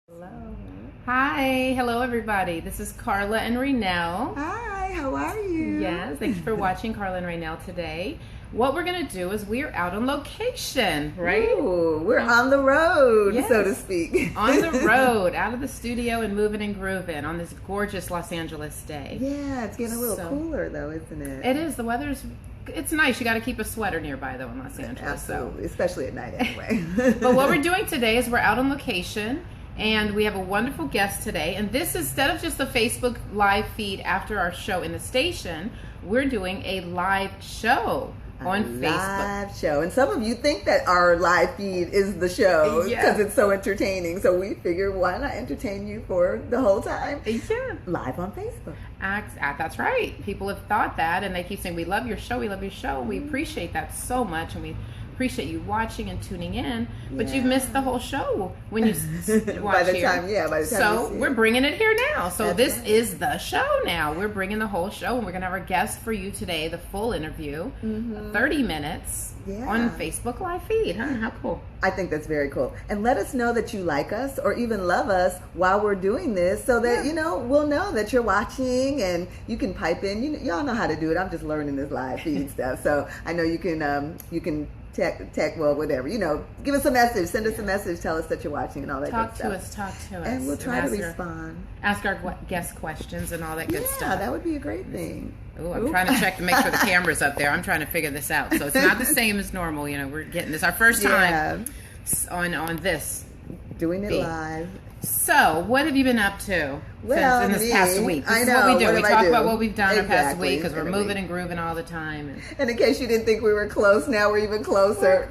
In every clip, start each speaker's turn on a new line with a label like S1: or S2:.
S1: Hello. Hi. Hello, everybody. This is Karla and Rainelle.
S2: Hi, how are you?
S1: Yes, thanks for watching Karla and Rainelle today. What we're going to do is we're out on location, right?
S2: Ooh, we're on the road,
S1: Yes.
S2: so to speak.
S1: On the road, out of the studio and moving and grooving on this gorgeous Los Angeles day.
S2: Yeah, it's getting a little
S1: So-
S2: cooler though, isn't it?
S1: It is. The weather's, it's nice. You got to keep a sweater nearby, though, in Los Angeles.
S2: Absolutely, especially at night anyway.
S1: But what we're doing today is we're out on location. And we have a wonderful guest today. And this, instead of just a Facebook live feed after our show in the station, we're doing a live show on Facebook.
S2: Live show. And some of you think that our live feed is the show because it's so entertaining. So we figured, why not entertain you for the whole time?
S1: Yeah.
S2: Live on Facebook.
S1: That's right. People have thought that, and they keep saying, we love your show, we love your show. We appreciate that so much, and we appreciate you watching and tuning in, but you've missed the whole show when you watch
S2: by the
S1: here.
S2: time you
S1: So
S2: see
S1: we're
S2: it.
S1: bringing it here now. So
S2: That's
S1: this
S2: right.
S1: is the show now. We're bringing the whole show, and we're gonna have our guest for you today, the full interview, 30 minutes on Facebook live feed. Huh? How cool!
S2: I think that's very cool. And let us know that you like us or even love us while we're doing this so that, we'll know that you're watching and you can pipe in. Y'all know how to do it. I'm just learning this live feed stuff. So I know you can tech, well, whatever. Give us a message. Send us a message. Tell us that you're watching and all that good stuff.
S1: Talk to us.
S2: And we'll try to
S1: ask
S2: respond.
S1: Ask our guest questions and all that good
S2: Yeah,
S1: stuff.
S2: that would be a great thing.
S1: Oh, I'm trying to check to make sure the camera's up there. I'm trying to figure this out. So it's not the same as normal. We're getting this our first time on this.
S2: Doing it
S1: feed.
S2: live.
S1: So, what have you been up to in this past week? This
S2: I
S1: is
S2: know.
S1: what we do.
S2: What
S1: We
S2: have I
S1: talk
S2: do?
S1: about what we've done the past
S2: Exactly.
S1: week because we're
S2: Every
S1: moving
S2: week.
S1: and grooving all the time.
S2: And in case you didn't think we were close, now we're even closer.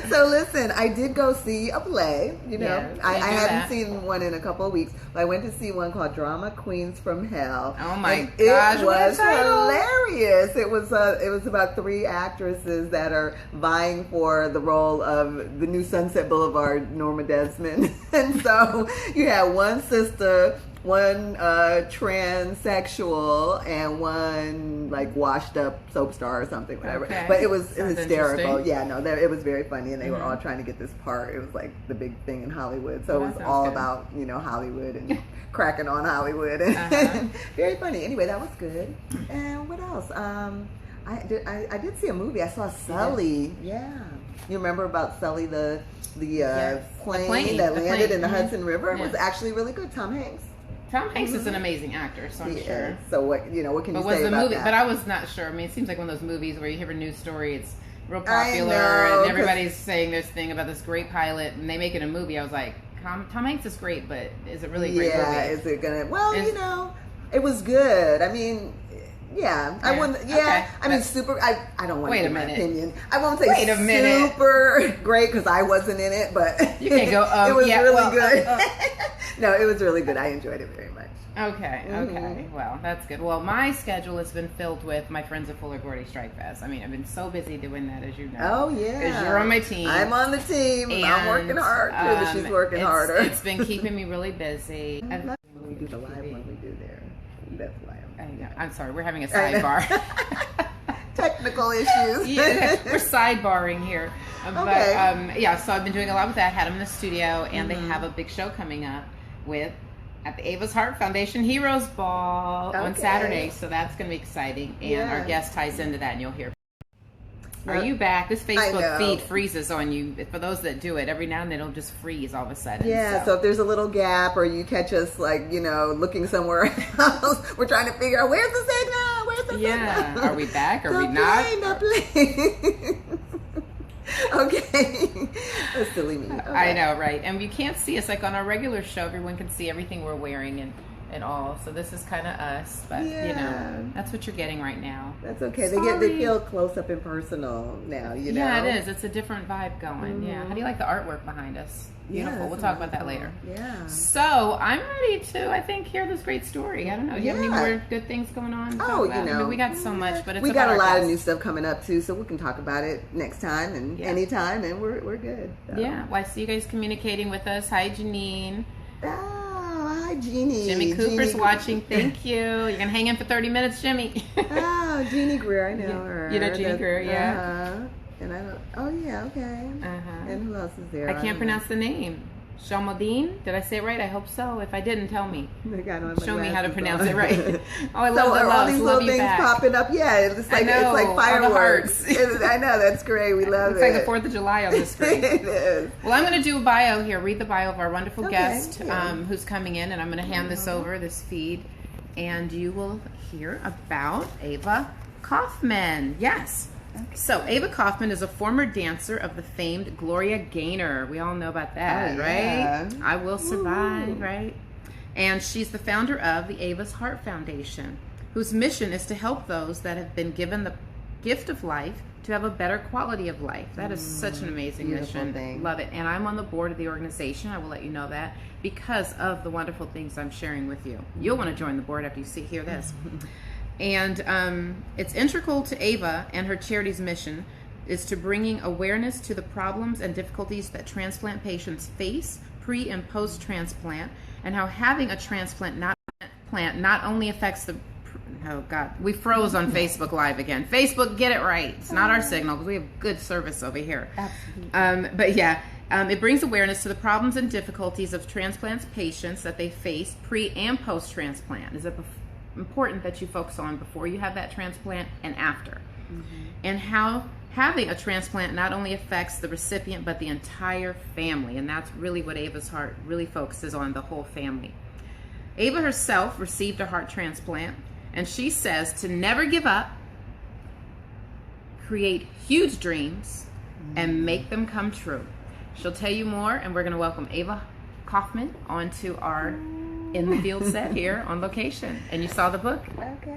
S2: So listen, I did go see a play.
S1: Yes,
S2: I
S1: you do
S2: hadn't
S1: that.
S2: seen one in a couple of weeks, but I went to see one called Drama Queens from Hell.
S1: Oh my
S2: And
S1: gosh,
S2: it
S1: what a
S2: was
S1: title.
S2: hilarious. It was about 3 actresses that are vying for the role of the new Sunset Boulevard Norma Desmond. And so you had one sister, one transsexual, and one like washed up soap star or something, whatever.
S1: Okay.
S2: But it was
S1: Sounds
S2: hysterical.
S1: interesting.
S2: Yeah, no, it was very funny, and they were all trying to get this part. It was like the big thing in Hollywood, so
S1: Well,
S2: it
S1: that
S2: was
S1: sounds
S2: all
S1: good.
S2: about Hollywood and cracking on Hollywood, and very funny. Anyway, that was good. And what else? I did see a movie. I saw Sully. Yeah, you remember about Sully the plane that landed in the Hudson River? It was actually really good. Tom Hanks.
S1: Tom Hanks is an amazing actor, so I'm sure.
S2: So what can you
S1: But was
S2: say
S1: the
S2: about
S1: movie?
S2: that?
S1: But I was not sure. I mean, it seems like one of those movies where you hear a news story, it's real
S2: I
S1: popular,
S2: know,
S1: and everybody's saying this thing about this great pilot, and they make it a movie. I was like, Tom Hanks is great, but is it really a great
S2: yeah,
S1: movie?
S2: is it gonna? Well, it was good. I mean, yeah, I wouldn't. Yeah,
S1: okay.
S2: I mean, super. I don't want to
S1: Wait a
S2: give my
S1: minute.
S2: opinion. I won't say
S1: Wait a minute.
S2: super great because I wasn't in it, but
S1: You can't go,
S2: it was
S1: yeah,
S2: really
S1: well,
S2: good. No, it was really good. I enjoyed it very much.
S1: Okay. Well, that's good. Well, my schedule has been filled with my friends at Fuller Gordy Strike Fest. I mean, I've been so busy doing that, as you know.
S2: Oh yeah,
S1: Because you're on my team.
S2: I'm on the team. I'm working hard too. But she's working harder.
S1: It's been keeping me really busy.
S2: When we do the live one, we do there. That's why
S1: I'm sorry, we're having a
S2: I know.
S1: sidebar.
S2: technical issues.
S1: Yeah, we're sidebarring here.
S2: Okay.
S1: But so I've been doing a lot with that. Had them in the studio, and they have a big show coming up at the Ava's Heart Foundation Heroes Ball on
S2: Okay.
S1: Saturday. So that's going to be exciting, and our guest ties into that, and you'll hear. Are you back? This Facebook feed freezes on you. For those that do it, every now and then it'll just freeze all of a sudden.
S2: Yeah, so if there's a little gap or you catch us looking somewhere else, we're trying to figure out where's the signal? Where's the signal?
S1: Yeah. Are we back? Are we
S2: The
S1: not?
S2: plane, the plane. Okay. That's silly me. Okay.
S1: I know, right? And you can't see us like on our regular show. Everyone can see everything we're wearing and all. So this is kind of us, but that's what you're getting right now.
S2: That's okay.
S1: Sorry.
S2: They feel close up and personal now,
S1: Yeah, it is. It's a different vibe going. Yeah. How do you like the artwork behind us? Beautiful.
S2: Yeah,
S1: We'll talk about that later.
S2: Yeah.
S1: So I'm ready to, I think, hear this great story. I don't know. Do you have any more good things going on? to talk about? I mean, we got so much, but it's
S2: we got a
S1: about our
S2: lot of
S1: guests.
S2: new stuff coming up too, so we can talk about it next time and anytime, and we're good. So.
S1: Yeah. Well, I see you guys communicating with us. Hi, Janine.
S2: Oh, hi, Jeannie.
S1: Jimmy Cooper's
S2: Jeannie.
S1: watching. Thank you. You're gonna hang in for 30 minutes, Jimmy.
S2: Oh, Jeannie Greer, I know her.
S1: You know Jeannie Greer, yeah.
S2: And I don't. Oh yeah, okay. And who else is there?
S1: I can't pronounce the name. Shalmodine. Did I say it right? I hope so. If I didn't, tell me. Show me how to pronounce it right. Oh, I love the
S2: all these
S1: love
S2: little
S1: you
S2: things
S1: back.
S2: popping up. Yeah, it's like fireworks. I know, that's great. We love
S1: it. Looks like the 4th of July on the screen.
S2: It is.
S1: Well, I'm going to do a bio here. Read the bio of our wonderful guest who's coming in, and I'm going to hand this over, this feed, and you will hear about Ava Kaufman. Yes. Okay. So, Ava Kaufman is a former dancer of the famed Gloria Gaynor. We all know about that, right? I Will Survive, right? And she's the founder of the Ava's Heart Foundation, whose mission is to help those that have been given the gift of life to have a better quality of life. That is such an amazing mission.
S2: Thing.
S1: Love it. And I'm on the board of the organization. I will let you know that because of the wonderful things I'm sharing with you. You'll want to join the board after you hear this. And it's integral to Ava and her charity's mission is to bringing awareness to the problems and difficulties that transplant patients face pre and post transplant, and how having a transplant not only affects the we froze on Facebook Live again. Facebook, get it right. It's not our signal because we have good service over here. Absolutely. But yeah, it brings awareness to the problems and difficulties of transplant patients that they face pre and post transplant. Is it important that you focus on before you have that transplant and after, and how having a transplant not only affects the recipient but the entire family, and that's really what Ava's Heart really focuses on, the whole family. Ava herself received a heart transplant, and she says to never give up, create huge dreams, and make them come true. She'll tell you more, and we're going to welcome Ava Kaufman onto our in the field set here on location. And you saw the book?
S2: Okay.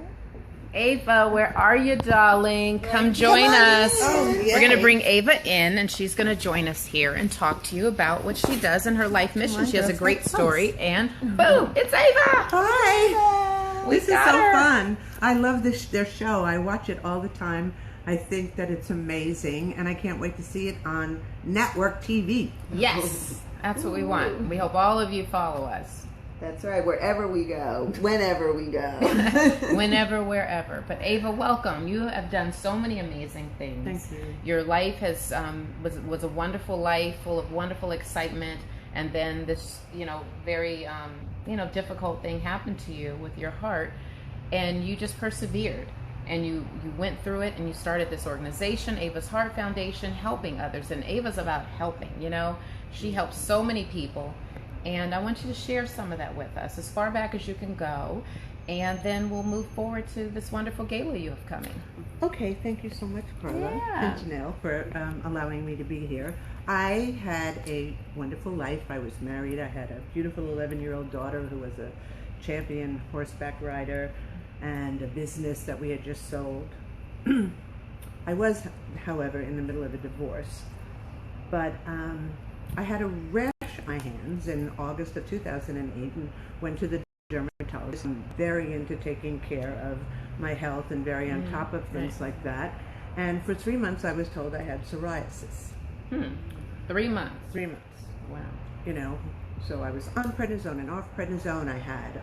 S1: Ava, where are you, darling? Come join us. We're going to bring Ava in, and she's going to join us here and talk to you about what she does in her life mission. She has a great story, and boom, it's Ava.
S3: Hi. This is so fun. I love their show. I watch it all the time. I think that it's amazing, and I can't wait to see it on network TV.
S1: Yes, that's what we want. We hope all of you follow us.
S2: That's right. Wherever we go, whenever we go.
S1: Whenever, wherever. But Ava, welcome. You have done so many amazing things.
S3: Thank you.
S1: Your life has was a wonderful life, full of wonderful excitement, and then this, very difficult thing happened to you with your heart, and you just persevered. And you went through it, and you started this organization, Ava's Heart Foundation, helping others. And Ava's about helping, She helps so many people. And I want you to share some of that with us, as far back as you can go. And then we'll move forward to this wonderful gala you have coming.
S3: Okay, thank you so much, Karla and Janelle, for allowing me to be here. I had a wonderful life. I was married. I had a beautiful 11-year-old daughter who was a champion horseback rider, and a business that we had just sold. I was, however, in the middle of a divorce, but I had a rash on my hands in August of 2008 and went to the dermatologist. I'm very into taking care of my health and very on top of things like that. And for 3 months I was told I had psoriasis.
S1: 3 months?
S3: 3 months.
S1: Wow.
S3: So I was on prednisone and off prednisone. I had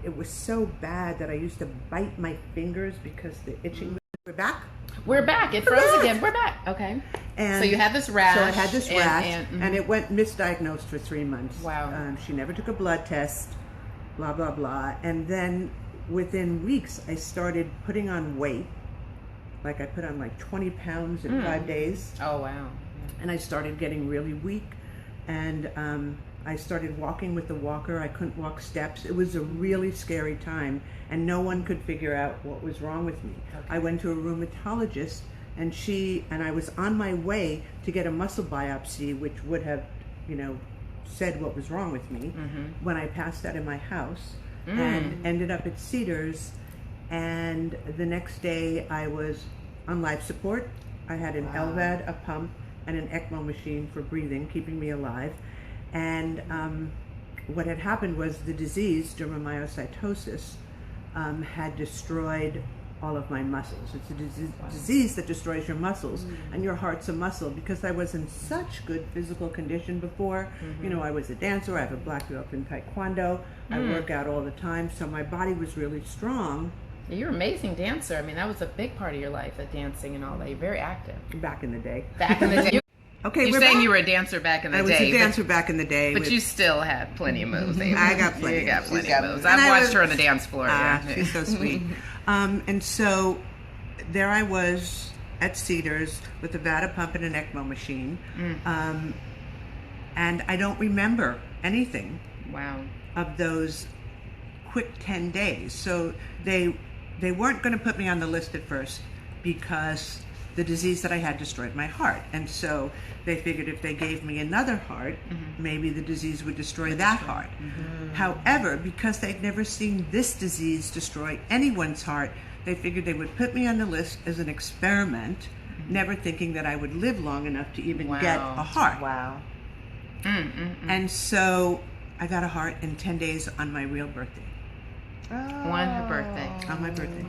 S3: it was so bad that I used to bite my fingers because the itching. We're back?
S1: We're back. It froze again. We're back. Okay.
S3: And
S1: so you had this rash.
S3: So I had this rash, and it went misdiagnosed for 3 months.
S1: Wow.
S3: She never took a blood test, blah, blah, blah. And then within weeks, I started putting on weight. Like I put on like 20 pounds in 5 days.
S1: Oh, wow.
S3: And I started getting really weak. And I started walking with the walker. I couldn't walk steps. It was a really scary time, and no one could figure out what was wrong with me. Okay. I went to a rheumatologist, and I was on my way to get a muscle biopsy, which would have, said what was wrong with me, when I passed out in my house and ended up at Cedars. And the next day I was on life support. I had an LVAD, a pump, and an ECMO machine for breathing, keeping me alive. And what had happened was the disease, dermatomyositis, had destroyed all of my muscles. It's a disease that destroys your muscles, and your heart's a muscle. Because I was in such good physical condition before, I was a dancer, I have a black belt in Taekwondo, I work out all the time, so my body was really strong.
S1: You're an amazing dancer. I mean, that was a big part of your life, the dancing and all that. You're very active.
S3: Back in the day.
S1: Back in the day.
S3: Okay,
S1: You're
S3: we're
S1: saying
S3: back.
S1: you were a dancer back in the
S3: I was
S1: day.
S3: a dancer back in the day.
S1: But you still had plenty of moves. Ava.
S3: I got plenty.
S1: You got plenty
S2: She's got
S1: of moves.
S2: moves.
S1: I've
S3: And I
S1: watched
S3: was-
S1: her on the dance floor. Yeah.
S3: She's so sweet. And so there I was at Cedars with a Vata pump and an ECMO machine. And I don't remember anything
S1: Wow.
S3: of those quick 10 days. So they weren't going to put me on the list at first because the disease that I had destroyed my heart. And so they figured if they gave me another heart, maybe the disease would destroy that heart. However, because they'd never seen this disease destroy anyone's heart, they figured they would put me on the list as an experiment, never thinking that I would live long enough to even get a heart.
S2: Wow.
S3: And so I got a heart in 10 days on my real birthday.
S1: On her birthday.
S3: On my birthday.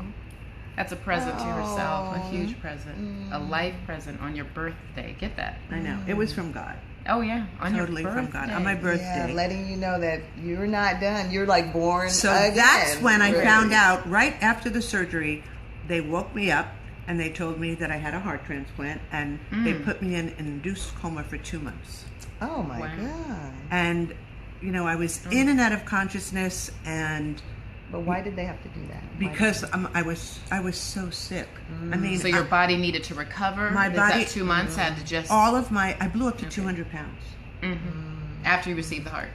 S1: That's a present to herself. A huge present. A life present on your birthday. Get that?
S3: I know. It was from God.
S1: Oh, yeah. On
S3: Totally
S1: your
S3: from
S1: birthday.
S3: God. On my birthday.
S2: Yeah, letting you know that you're not done. You're like born
S3: So
S2: again.
S3: that's when I
S2: Really.
S3: found out, right after the surgery, they woke me up and they told me that I had a heart transplant, and they put me in an induced coma for 2 months.
S2: Oh my
S1: Wow.
S2: God.
S3: And, you know, I was in and out of consciousness, and
S2: But why did they have to do that? Why
S3: because I was so sick. I mean,
S1: So your body needed to recover?
S3: My
S1: Is
S3: body-
S1: that 2 months had to just...
S3: I blew up to 200 pounds.
S1: After you received the heart?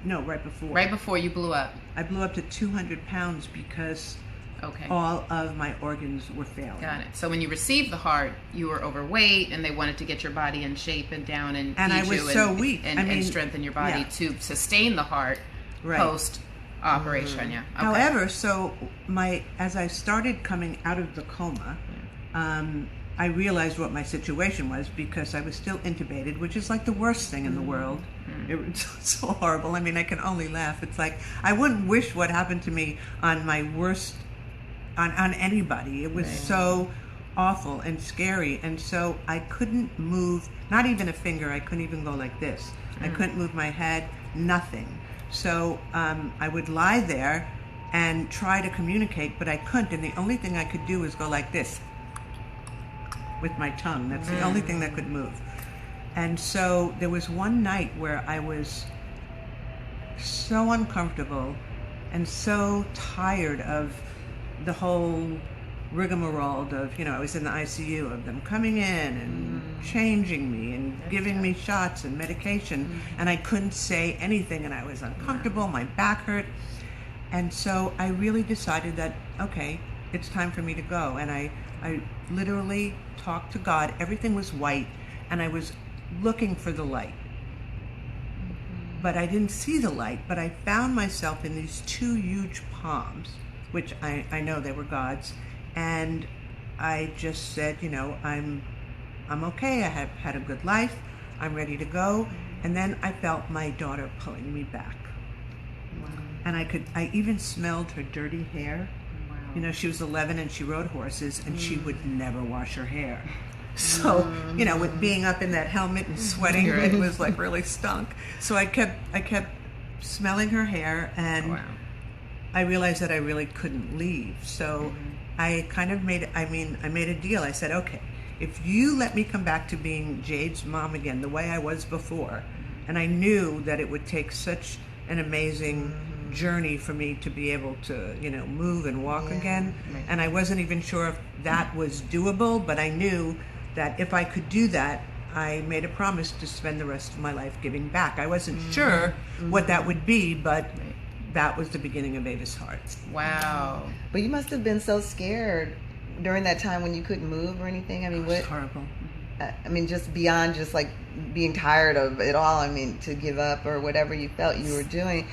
S3: No, right before.
S1: Right before you blew up?
S3: I blew up to 200 pounds because
S1: Okay.
S3: all of my organs were failing.
S1: Got it. So when you received the heart, you were overweight, and they wanted to get your body in shape and down and
S3: And I
S1: feed
S3: was
S1: you
S3: so
S1: and,
S3: weak.
S1: and,
S3: I mean,
S1: and strengthen your body
S3: yeah.
S1: to sustain the heart
S3: Right.
S1: post operation. Yeah. Okay.
S3: However, so as I started coming out of the coma, I realized what my situation was because I was still intubated, which is like the worst thing in the world. It's so horrible. I mean, I can only laugh. It's like I wouldn't wish what happened to me on my worst, on anybody. It was so awful and scary, and so I couldn't move, not even a finger. I couldn't even go like this. I couldn't move my head, nothing. So I would lie there and try to communicate, but I couldn't, and the only thing I could do was go like this with my tongue. That's the only thing that could move. And so there was one night where I was so uncomfortable and so tired of the whole rigmarole of, I was in the ICU, of them coming in and changing me and giving me shots and medication, and I couldn't say anything, and I was uncomfortable, my back hurt. And so I really decided that, okay, it's time for me to go. And I literally talked to God. Everything was white, and I was looking for the light. But I didn't see the light, but I found myself in these two huge palms, which I know they were God's, and I just said, I'm okay, I have had a good life, I'm ready to go. And then I felt my daughter pulling me back.
S1: Wow.
S3: And I even smelled her dirty hair.
S1: Wow.
S3: She was 11 and she rode horses, and she would never wash her hair. So, with being up in that helmet and sweating, it was like really stunk. So I kept smelling her hair, and
S1: Wow.
S3: I realized that I really couldn't leave. So I kind of made a deal. I said, okay, if you let me come back to being Jade's mom again, the way I was before, and I knew that it would take such an amazing journey for me to be able to, move and walk again.
S1: Right.
S3: And I wasn't even sure if that was doable, but I knew that if I could do that, I made a promise to spend the rest of my life giving back. I wasn't sure what that would be, but that was the beginning of Ava's Heart.
S1: Wow.
S2: But you must have been so scared during that time when you couldn't move or anything. I mean,
S3: It was horrible.
S2: just beyond just like being tired of it all. I mean, to give up or whatever you felt you were doing,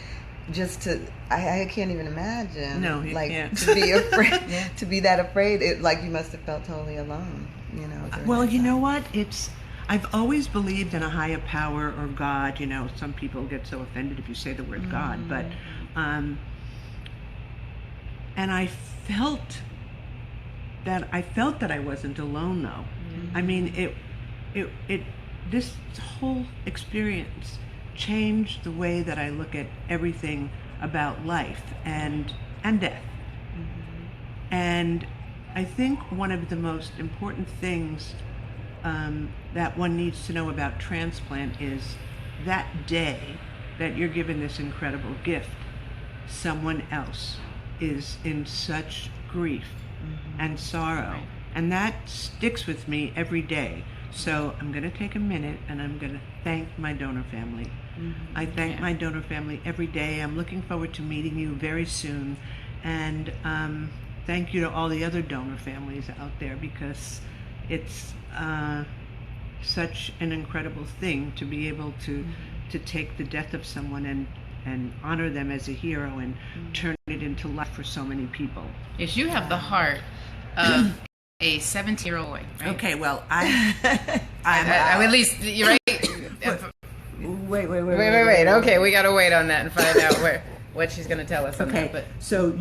S2: I can't even imagine.
S3: No, you can't.
S2: To be afraid, to be that afraid. You must have felt totally alone. during
S3: Well,
S2: that
S3: you
S2: time.
S3: know what? I've always believed in a higher power or God. Some people get so offended if you say the word God, but and I felt that I wasn't alone, though. I mean, this whole experience changed the way that I look at everything about life and death. And I think one of the most important things that one needs to know about Transplant is that day that you're given this incredible gift, someone else is in such grief and sorrow.
S1: Right.
S3: And that sticks with me every day. So I'm going to take a minute and I'm going to thank my donor family. I thank my donor family every day. I'm looking forward to meeting you very soon. And thank you to all the other donor families out there, because it's such an incredible thing to be able to take the death of someone and honor them as a hero and turn it into life for so many people.
S1: Yes, you have the heart of a 17-year-old boy, right?
S3: Okay, well, I'm
S1: at least you're right.
S2: Wait.
S1: Wait. Okay, we gotta wait on that and find out what she's gonna tell us on
S3: okay.
S1: that. But
S3: So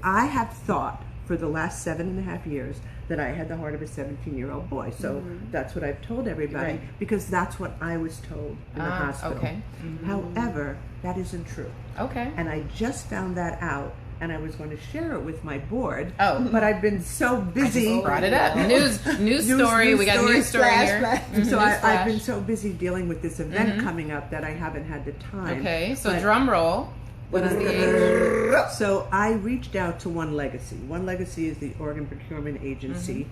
S3: I have thought for the last 7.5 years that I had the heart of a 17-year-old boy. So that's what I've told everybody,
S1: Right.
S3: because that's what I was told in the hospital.
S1: Okay.
S3: However, that isn't true.
S1: Okay.
S3: And I just found that out, and I was going to share it with my board.
S1: Oh.
S3: But I've been so busy.
S1: Brought it up. News story. We got a news story here.
S2: Flash.
S3: So
S1: News
S3: I've been
S1: flash.
S3: so busy dealing with this event coming up that I haven't had the time.
S1: Okay, so
S3: But-
S1: drum roll. What is the age?
S3: So I reached out to One Legacy. One Legacy is the organ procurement agency.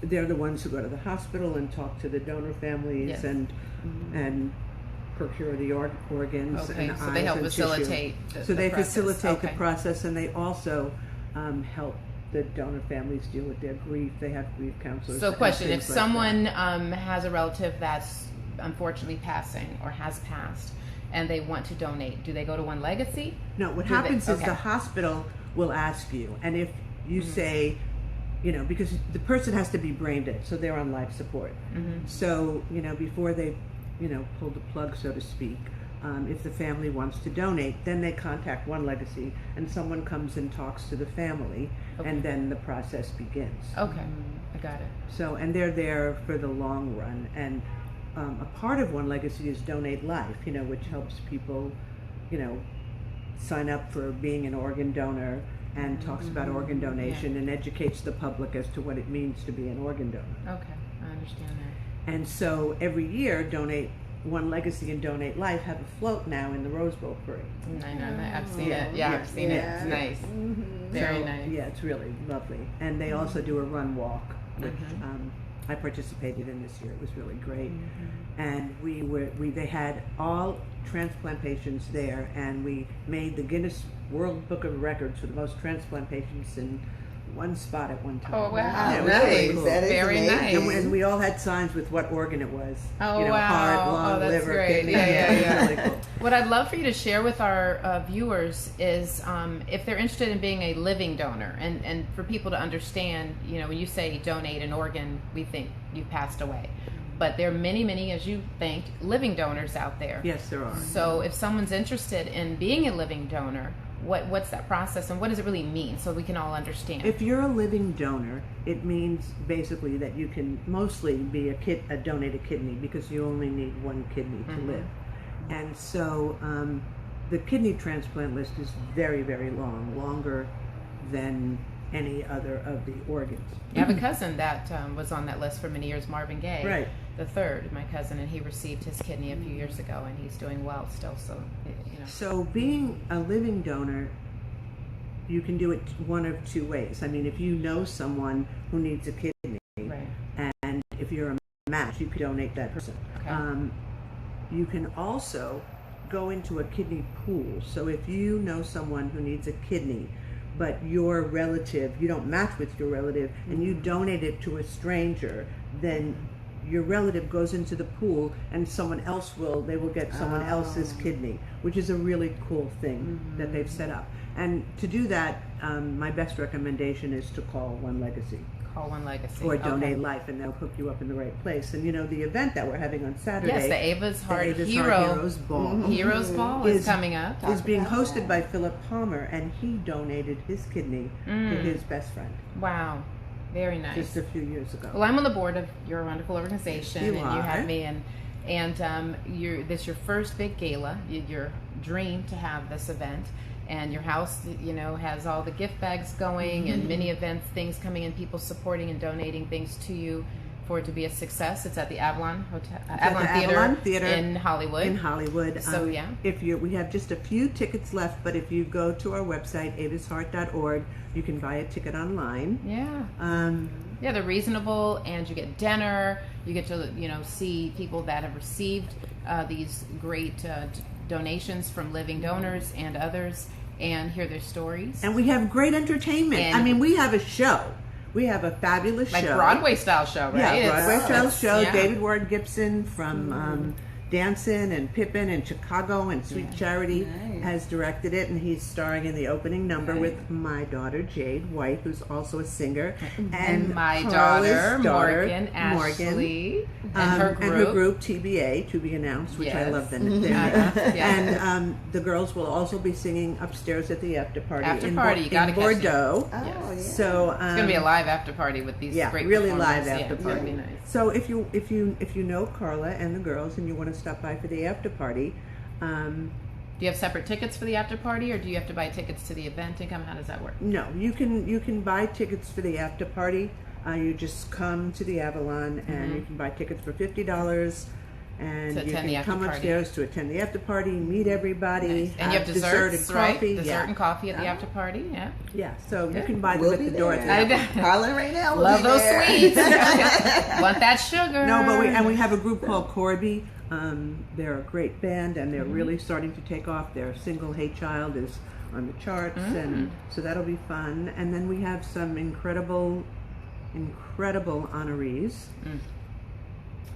S3: They're the ones who go to the hospital and talk to the donor families
S1: Yes.
S3: and procure the organs.
S1: Okay,
S3: and
S1: so they
S3: eyes
S1: help
S3: and tissue.
S1: facilitate the
S3: So they
S1: process.
S3: facilitate the
S1: Okay.
S3: process, and they also help the donor families deal with their grief. They have grief counselors.
S1: So
S3: and
S1: question, if
S3: things like that.
S1: someone has a relative that's unfortunately passing or has passed and they want to donate, do they go to One Legacy?
S3: No, what
S1: Do they-
S3: happens is
S1: okay.
S3: the hospital will ask you, and if you say, because the person has to be brain dead, so they're on life support. So, before they, pull the plug, so to speak, if the family wants to donate, then they contact One Legacy, and someone comes and talks to the family, and then the process begins.
S1: Okay, I got it.
S3: So, and they're there for the long run, and a part of One Legacy is Donate Life, which helps people, sign up for being an organ donor, and talks about organ donation and educates the public as to what it means to be an organ donor.
S1: Okay, I understand that.
S3: And so every year, One Legacy and Donate Life have a float now in the Rose Bowl Parade.
S1: I've seen
S3: Yeah.
S1: it. Yeah, I've seen it. It's nice. Very
S3: So,
S1: nice.
S3: Yeah, it's really lovely. And they also do a run walk, which I participated in this year. It was really great. And they had all transplant patients there, and we made the Guinness World Book of Records for the most transplant patients in one spot at one time.
S1: Oh, wow.
S3: Yeah, it was
S1: Nice.
S3: really cool.
S2: That is
S1: Very
S2: amazing.
S1: nice.
S3: And we all had signs with what organ it was.
S1: Oh, wow.
S3: Heart, lung,
S1: Oh, that's
S3: liver,
S1: great.
S3: kidney.
S1: Yeah.
S3: It was really cool.
S1: What I'd love for you to share with our viewers is if they're interested in being a living donor, and for people to understand, when you say donate an organ, we think you've passed away. But there are many, many, as you think, living donors out there.
S3: Yes, there are.
S1: So if someone's interested in being a living donor, what's that process, and what does it really mean, so we can all understand?
S3: If you're a living donor, it means basically that you can mostly be a donated kidney, because you only need one kidney to live. And so the kidney transplant list is very, very long, longer than any other of the organs.
S1: I have a cousin that was on that list for many years, Marvin Gaye,
S3: Right.
S1: the third, my cousin, and he received his kidney a few years ago, and he's doing well still. So,
S3: So being a living donor, you can do it one of two ways. I mean, if you know someone who needs a kidney,
S1: right.
S3: and if you're a match, you could donate that person.
S1: Okay.
S3: You can also go into a kidney pool. So if you know someone who needs a kidney, but your relative, you don't match with your relative, and you donate it to a stranger, then your relative goes into the pool, and they will get someone else's kidney, which is a really cool thing that they've set up. And to do that, my best recommendation is to call One Legacy.
S1: Call One Legacy.
S3: Or Donate
S1: Okay.
S3: Life, and they'll hook you up in the right place. And the event that we're having on Saturday,
S1: Yes, the Ava's Heart
S3: Ava's Heart
S1: Hero
S3: Heroes Ball,
S1: Heroes Ball is coming up.
S3: is being hosted by Philip Palmer, and he donated his kidney to his best friend
S1: Wow, very nice.
S3: just a few years ago.
S1: Well, I'm on the board of your wonderful organization,
S3: You
S1: and
S3: are.
S1: you have me, and this is your first big gala. Your dream to have this event, and your house, has all the gift bags going, and many events, things coming in, people supporting and donating things to you. for it to be a success. It's at the Avalon Hotel,
S3: at
S1: Avalon
S3: the
S1: Theater,
S3: Avalon Theater
S1: in Hollywood.
S3: In Hollywood.
S1: So yeah.
S3: We have just a few tickets left, but if you go to our website, avasheart.org, you can buy a ticket online.
S1: Yeah. Yeah, they're reasonable, and you get dinner. You get to see people that have received these great donations from living donors and others, and hear their stories.
S3: And we have great entertainment.
S1: And
S3: I mean, we have a show. We have a fabulous
S1: like
S3: show.
S1: Broadway style show, right?
S3: Yeah, Broadway style show.
S1: Yeah.
S3: David Ward Gibson from Dancin' and Pippin and Chicago and Sweet Charity has directed it, and he's starring in the opening number with my daughter Jade White, who's also a singer, and
S1: my
S3: Karla's
S1: daughter Morgan Ashley, and her group
S3: TBA, to be announced, which I
S1: Yes.
S3: love their name. And the girls will also be singing upstairs at the after party
S1: You gotta
S3: in
S1: catch it.
S3: Bordeaux.
S2: Oh, yeah.
S3: So
S1: It's gonna be a live after party with these great
S3: really live
S1: performers.
S3: after
S1: It's
S3: party.
S1: gonna be nice.
S3: So if you know Karla and the girls and you want to stop by for the after party,
S1: Do you have separate tickets for the after party, or do you have to buy tickets to the event and come? How does that work?
S3: no, you can buy tickets for the after party. You just come to the Avalon and you can buy tickets for $50. And
S1: To
S3: you
S1: attend the
S3: can
S1: after
S3: come
S1: party.
S3: upstairs to attend the after party, meet everybody,
S1: Nice. And you have
S3: dessert
S1: desserts,
S3: and
S1: right?
S3: coffee.
S1: Dessert and coffee at the after party. Yeah.
S3: Yeah, so you
S1: Good.
S3: can buy them
S2: We'll
S3: at
S2: be
S3: the door.
S2: there.
S3: At the Avalon.
S2: Karla Rainelle will
S1: Love
S2: be
S1: those
S2: there.
S1: sweets. Want that sugar?
S3: No, but we have a group called Corby. They're a great band, and they're really starting to take off. Their single "Hey Child" is on the charts, and so that'll be fun. And then we have some incredible honorees.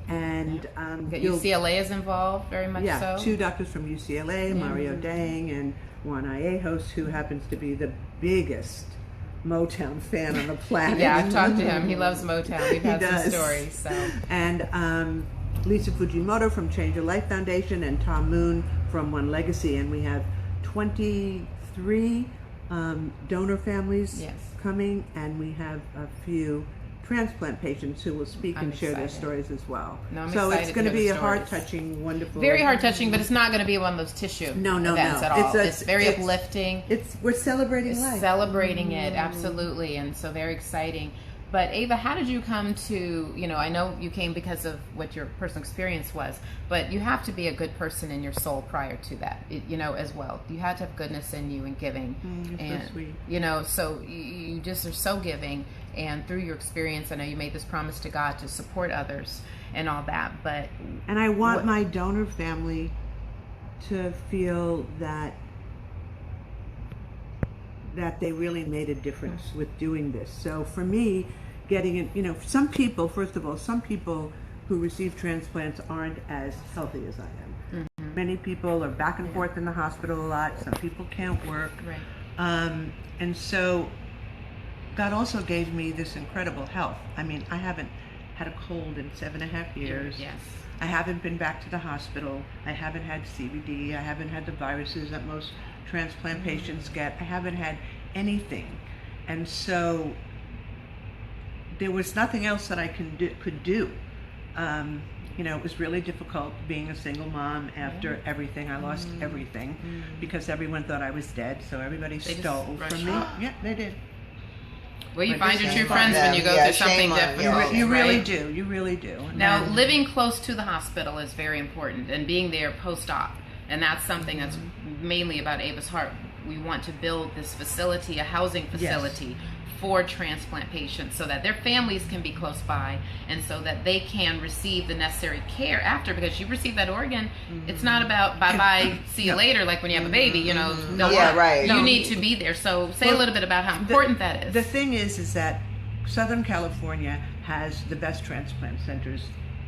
S3: And
S1: UCLA is involved very much.
S3: yeah,
S1: so.
S3: 2 doctors from UCLA, Mario Dang and Juan Iejos, who happens to be the biggest Motown fan on the planet.
S1: Yeah, I've talked to him. He loves Motown. We've had some stories. So.
S3: And Lisa Fujimoto from Change Your Life Foundation and Tom Moon from One Legacy. And we have 23 donor families coming, and we have a few transplant patients who will speak and share their stories as well.
S1: No, I'm
S3: so
S1: excited
S3: it's going
S1: to
S3: to
S1: hear
S3: be
S1: the
S3: a
S1: stories.
S3: heart-touching, wonderful...
S1: Very heart-touching, but it's not going to be one of those tissue events at all. It's very uplifting.
S3: We're celebrating life.
S1: Celebrating it, absolutely, and so very exciting. But Ava, how did you come to, I know you came because of what your personal experience was, but you have to be a good person in your soul prior to that, as well. You had to have goodness in you and giving.
S3: You're so sweet.
S1: So you just are so giving. And through your experience, I know you made this promise to God to support others and all that, but...
S3: And I want my donor family to feel that they really made a difference with doing this. So for me, getting it, some people who receive transplants aren't as healthy as I am. Many people are back and forth in the hospital a lot. Some people can't work.
S1: Right.
S3: And so God also gave me this incredible health. I mean, I haven't had a cold in 7.5 years.
S1: Yes.
S3: I haven't been back to the hospital. I haven't had CVD. I haven't had the viruses that most transplant patients get. I haven't had anything. And so there was nothing else that I could do. It was really difficult being a single mom after everything. I lost everything because everyone thought I was dead. So everybody stole from me. Yeah, they did.
S1: Well, you find your true friends when you go through something difficult.
S3: You really do. You really do.
S1: Now, living close to the hospital is very important, and being there post-op. And that's something that's mainly about Ava's Heart. We want to build this facility, a housing facility for transplant patients so that their families can be close by and so that they can receive the necessary care after, because you receive that organ, it's not about bye-bye, see you later, like when you have a baby, you need to be there. So say a little bit about how important that is.
S3: The thing is that Southern California has the best transplant centers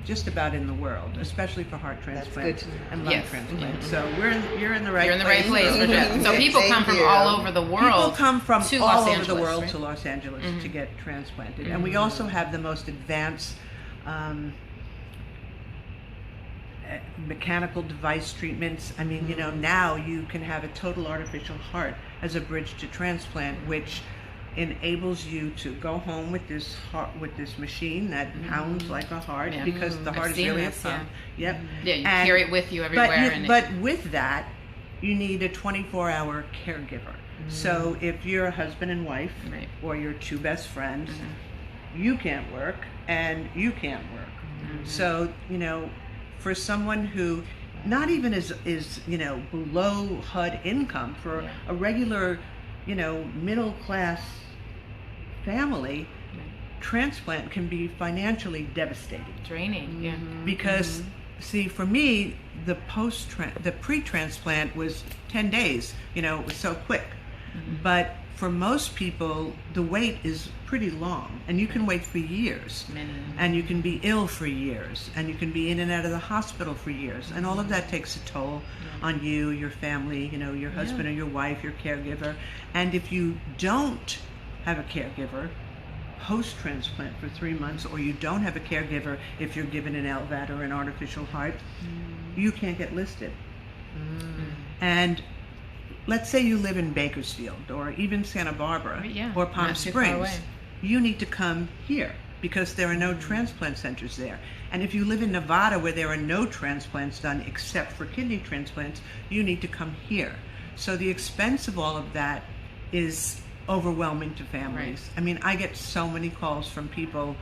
S3: just about in the world, especially for heart transplants and lung transplants. So you're in the right place.
S1: You're in the right place for that. So people come from all over the world.
S3: People come from
S1: to
S3: all
S1: Los
S3: over
S1: Angeles,
S3: the world
S1: right?
S3: to Los Angeles to get transplanted. And we also have the most advanced mechanical device treatments. I mean, now you can have a total artificial heart as a bridge to transplant, which enables you to go home with this heart, with this machine that pounds like a heart, because the heart is really a pump.
S1: Yeah, you carry it with you everywhere.
S3: But with that, you need a 24-hour caregiver. So if you're a husband and wife, or you're 2 best friends, you can't work, and you can't work. So, you know, for someone who not even is you know, below HUD income, for a regular, you know, middle class family, transplant can be financially devastating.
S1: Draining,
S3: Because see, for me, the pre-transplant was 10 days, you know, it was so quick. But for most people, the wait is pretty long, and you can wait for years. And you can be ill for years, and you can be in and out of the hospital for years, and all of that takes a toll on you, your family, you know, your husband or your wife, your caregiver. And if you don't have a caregiver post-transplant for 3 months, or you don't have a caregiver if you're given an LVAD or an artificial heart, you can't get listed. And let's say you live in Bakersfield or even Santa Barbara or Palm Springs, you need to come here because there are no transplant centers there. And if you live in Nevada where there are no transplants done except for kidney transplants, you need to come here. So the expense of all of that is overwhelming to families. I mean, I get so many calls from people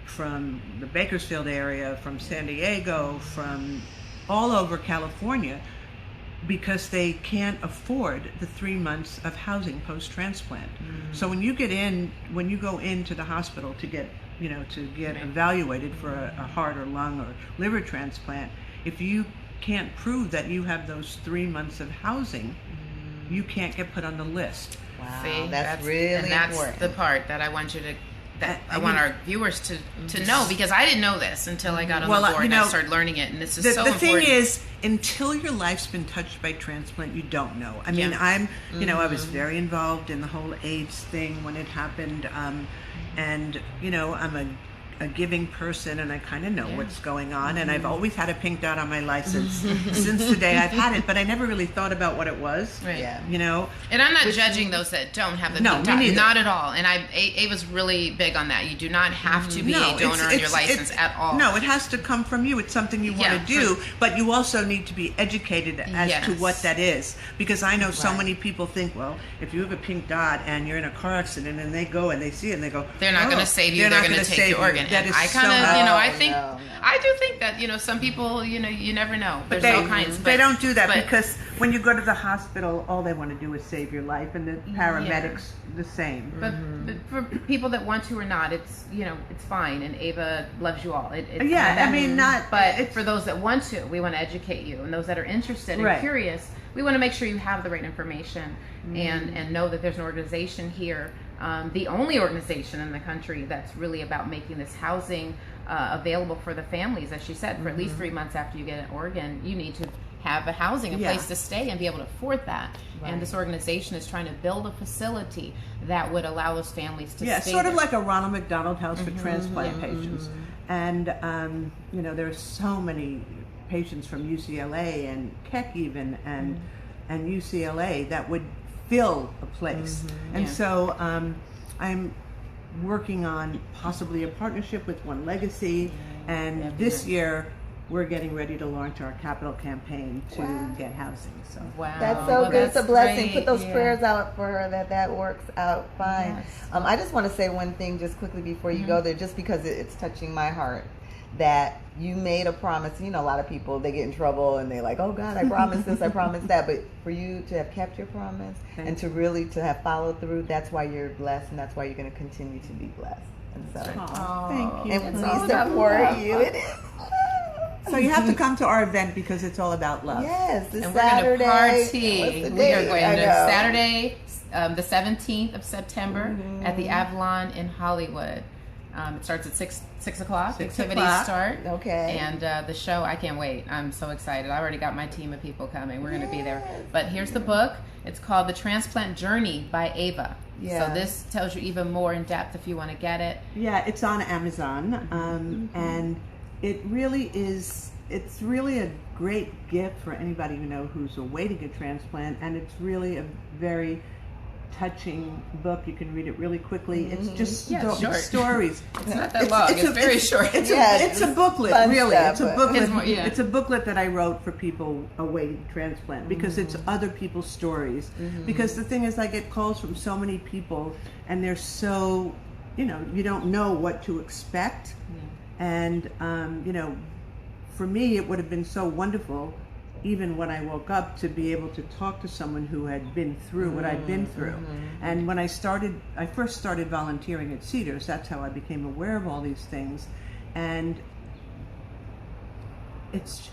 S3: from the Bakersfield area, from San Diego, from all over California, because they can't afford the 3 months of housing post-transplant. So when you go into the hospital to get, you know, to get evaluated for a heart or lung or liver transplant, if you can't prove that you have those 3 months of housing, you can't get put on the list.
S2: Wow,
S1: See,
S2: that's really important.
S1: That's the part that I want you to, I want our viewers to know, because I didn't know this until I got on the board and I started learning it, and this is so important.
S3: The thing is, until your life's been touched by transplant, you don't know. I mean, you know, I was very involved in the whole AIDS thing when it happened, and, you know, I'm a giving person, and I kind of know what's going on, and I've always had a pink dot on my license since the day I've had it, but I never really thought about what it was. You know,
S1: and I'm not judging those that don't have the pink dot, not at all. And Ava's really big on that. You do not have to be a donor on your license at all.
S3: No, it has to come from you. It's something you want to do, but you also need to be educated as to what that is, because I know so many people think, well, if you have a pink dot and you're in a car accident and they go and they see it and they go,
S1: they're not going to save you. They're going to take your organ.
S3: That is
S1: I kind of,
S3: so
S1: you know, I think, I do think that, you know, some people, you know, you never know. There's all kinds.
S3: They don't do that, because when you go to the hospital, all they want to do is save your life, and the paramedics the same.
S1: But for people that want to or not, it's, you know, it's fine, and Ava loves you all.
S3: I mean, not.
S1: But for those that want to, we want to educate you, and those that are interested and curious, we want to make sure you have the right information and know that there's an organization here. The only organization in the country that's really about making this housing available for the families. As she said, for at least 3 months after you get an organ, you need to have a housing, a place to stay, and be able to afford that. And this organization is trying to build a facility that would allow those families to stay
S3: sort
S1: there.
S3: of like a Ronald McDonald House for transplant patients. And you know, there's so many patients from UCLA and Keck even and UCLA that would fill a place. And so I'm working on possibly a partnership with One Legacy, and this year we're getting ready to launch our capital campaign to get housing. So
S2: that's so good. It's a blessing. Put those prayers out for her that works out fine. I just want to say one thing just quickly before you go there, just because it's touching my heart, that you made a promise. You know, a lot of people, they get in trouble and they're like, oh God, I promised this, I promised that. But for you to have kept your promise and to really to have followed through, that's why you're blessed, and that's why you're going to continue to be blessed. And so,
S3: thank you.
S2: And we support you. It is.
S3: So you have to come to our event because it's all about love.
S2: Yes, this
S1: and
S2: Saturday.
S1: We're going to party. We are going to Saturday, the 17th of September at the Avalon in Hollywood. It starts at 6 o'clock. Activities start.
S2: Okay.
S1: And the show, I can't wait. I'm so excited. I already got my team of people coming. We're going to be there. But here's the book. It's called The Transplant Journey by Ava. So this tells you even more in depth if you want to get it.
S3: Yeah, it's on Amazon. And it really is, it's really a great gift for anybody, you know, who's awaiting a transplant. And it's really a very touching book. You can read it really quickly. It's just stories.
S1: It's not that long. It's very short.
S3: It's a booklet, really. It's a booklet.
S1: It's
S3: a booklet that I wrote for people awaiting transplant, because it's other people's stories. Because the thing is, I get calls from so many people, and they're so you don't know what to expect. And, for me, it would have been so wonderful, even when I woke up, to be able to talk to someone who had been through what I'd been through. And when I first started volunteering at Cedars, that's how I became aware of all these things. And it's,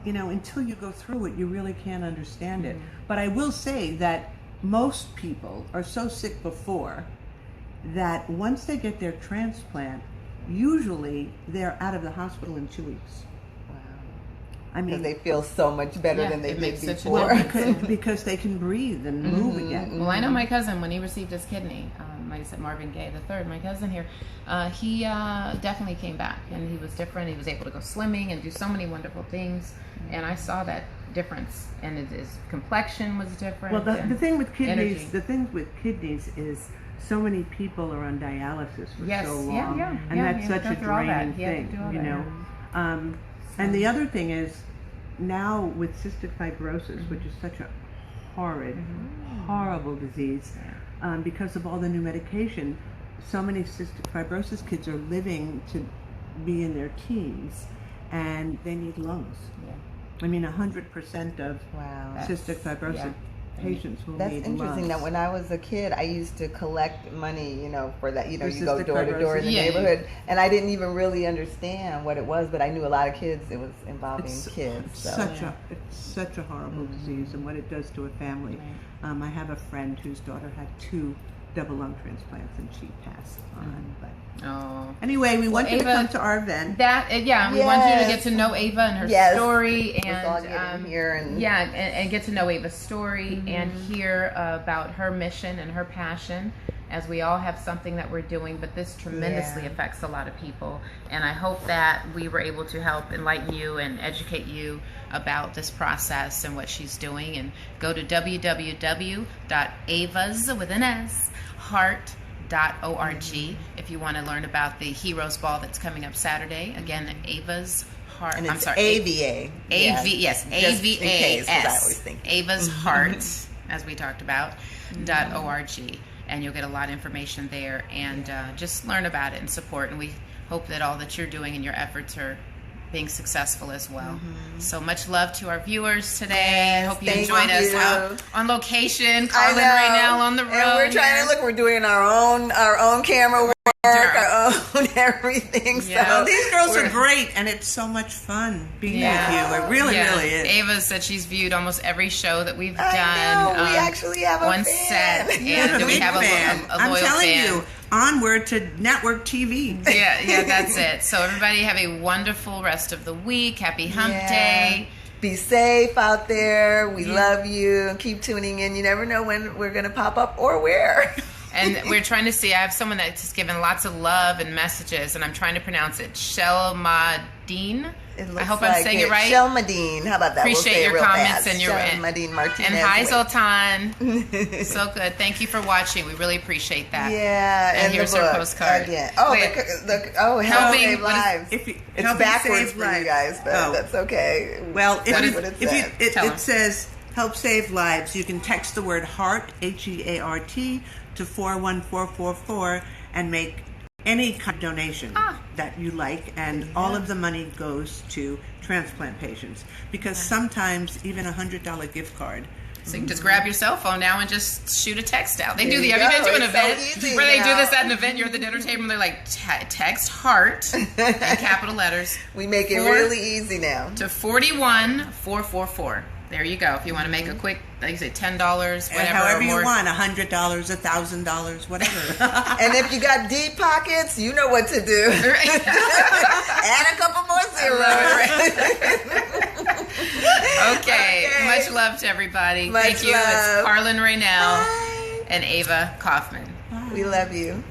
S3: until you go through it, you really can't understand it. But I will say that most people are so sick before that once they get their transplant, usually they're out of the hospital in 2 weeks.
S2: Wow.
S3: I mean,
S2: because they feel so much better than they did before.
S3: Well, because they can breathe and move again.
S1: Well, I know my cousin, when he received his kidney, like I said, Marvin Gaye III, my cousin here, he definitely came back, and he was different. He was able to go swimming and do so many wonderful things, and I saw that difference, and his complexion was different.
S3: Well, the thing with kidneys,
S1: energy.
S3: Is so many people are on dialysis for so long, and that's such a draining thing, And the other thing is, now with cystic fibrosis, which is such a horrid, horrible disease, because of all the new medication, so many cystic fibrosis kids are living to be in their teens, and they need lungs. I mean, 100% of cystic fibrosis patients will need lungs.
S2: That's interesting. That when I was a kid, I used to collect money, for that. You go door to door in the neighborhood, and I didn't even really understand what it was, but I knew a lot of kids. It was involving kids. So.
S3: It's such a horrible disease, and what it does to a family. I have a friend whose daughter had 2 double lung transplants, and she passed on. But anyway, we want you to come to our event.
S1: We want you to get to know Ava and her story, and
S2: all get in here and
S1: and get to know Ava's story and hear about her mission and her passion. As we all have something that we're doing, but this tremendously affects a lot of people, and I hope that we were able to help enlighten you and educate you about this process and what she's doing. And go to www.avas with an S heart.org if you want to learn about the Heroes Ball that's coming up Saturday. Again, Ava's Heart.
S2: And it's
S1: AVA. Yes, AVAS. Ava's Heart, as we talked about, .org. And you'll get a lot of information there, and just learn about it and support. And we hope that all that you're doing and your efforts are being successful as well. So much love to our viewers today. I hope you enjoyed us out on location. Karla Rainelle on the road.
S2: And we're trying to we're doing our own camera work, our own everything. So
S3: these girls are great, and it's so much fun being with you. It really is.
S1: Ava said she's viewed almost every show that we've done.
S2: I know. We actually have a
S1: one
S2: fan.
S1: set, and we have a loyal
S3: I'm telling
S1: fan.
S3: you, onward to network TV.
S1: Yeah, that's it. So everybody have a wonderful rest of the week. Happy Hump Day.
S2: Be safe out there. We love you. Keep tuning in. You never know when we're going to pop up or where.
S1: And we're trying to see, I have someone that's given lots of love and messages, and I'm trying to pronounce it. Shelmadine. I hope I'm saying it right.
S2: Shelmadine. How about that?
S1: Appreciate your comments and your
S2: Shelmadine Martinez.
S1: And hi, Zoltan. So good. Thank you for watching. We really appreciate that.
S2: Yeah.
S1: And here's
S2: the
S1: our
S2: book
S1: postcard.
S2: Again. Oh, Help Save Lives. It's backwards for you guys, but that's okay.
S3: Well,
S2: it
S3: says Help Save Lives. You can text the word HEART, HEART, to 41444 and make any kind of donation that you like, and all of the money goes to transplant patients, because sometimes even $100 gift card.
S1: So you can just grab your cell phone now and just shoot a text out. They do the. Have you been to an event where they do this at an event? You're at the dinner table and they're like, text HEART in capital letters.
S2: We make it really easy now
S1: to 41444. There you go. If you want to make a quick, like you say, $10, whatever.
S3: However you want, $100, $1,000, whatever.
S2: And if you got deep pockets, you know what to do. Add a couple more zeros. Okay. Much love to everybody. Thank you. It's Karla Rainelle and Ava Kaufman. We love you.